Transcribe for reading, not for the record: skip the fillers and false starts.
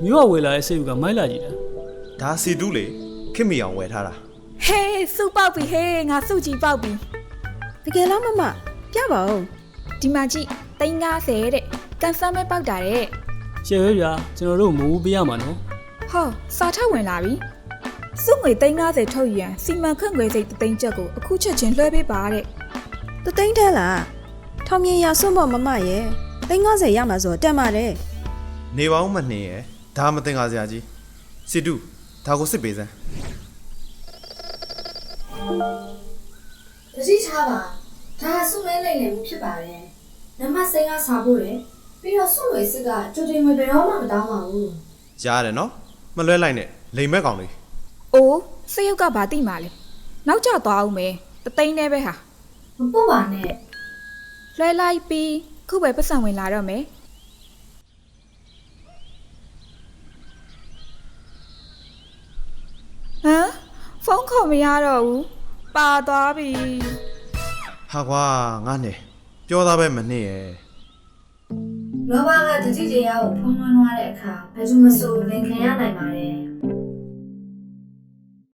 မျိုးဝယ်လာတဲ့စိတ်ကမိုက်လာကြည့်တာ ဒါစီတူးလေခင်မီအောင်ဝယ်ထားတာ ဟေးစုပေါက်ပြီဟေးငါစုကြည့်ပေါက်ပြီ တကယ်လားမမပြပါဦး ဒီမှာကြည့်350တဲ့ကန်ဆယ်မဲပေါက်တာတဲ့ ရှယ်ပဲဗျာကျွန်တော်တို့မဟုတ်ပေးရမှာနော် ဟောစာထပ်ဝင်လာပြီစုငွေ350ထုတ်ရန်စီမံခန့်ခွဲစိတ်3ချက်ကိုအခုချက်ချင်းလွှဲပေးပါတဲ့ တသိန်းထဲလားထောင်မြင်ရစွန့်ဖို့မမရဲ့350ရမှာဆိုတက်ပါတယ် နေပေါင်းမနှင်းရဲ့ဒါမတင်ကားစရာကြီးစီတူးဒါကိုစစ်ပေးစမ်း တတိထားပါဒါဆုမဲလိုက်နေမှုဖြစ်ပါတယ်နံပါတ်စိမ်းကစားဖို့တယ်ပြီးတော့ဆုငွေစစ်ကကြိုတင်ငွေဘယ်တော့မှမတောင်းပါဘူး ရတယ်နော်မလွဲလိုက်နဲ့လိမ်မဲ့ကောင်လေး အိုးစရုပ်ကဘာတိမှလဲနောက်ကျသွားအောင်မယ်3သိန်းနဲ့ပဲဟာ မပို့ပါနဲ့ လွှဲလိုက်ပြီးခုပဲပတ်စံဝင်လာတော့မယ်ဟမ်ဖုန်းခေါ်မရတော့ဘူးပါသွားပြီ ဟာကွာငါနဲ့ပြောသားပဲမနှင်းရဲ့ လောဘကတတိတရားကိုဖုံးလွှမ်းသွားတဲ့အခါဘယ်သူမဆိုလင်ခံရနိုင်ပါတယ်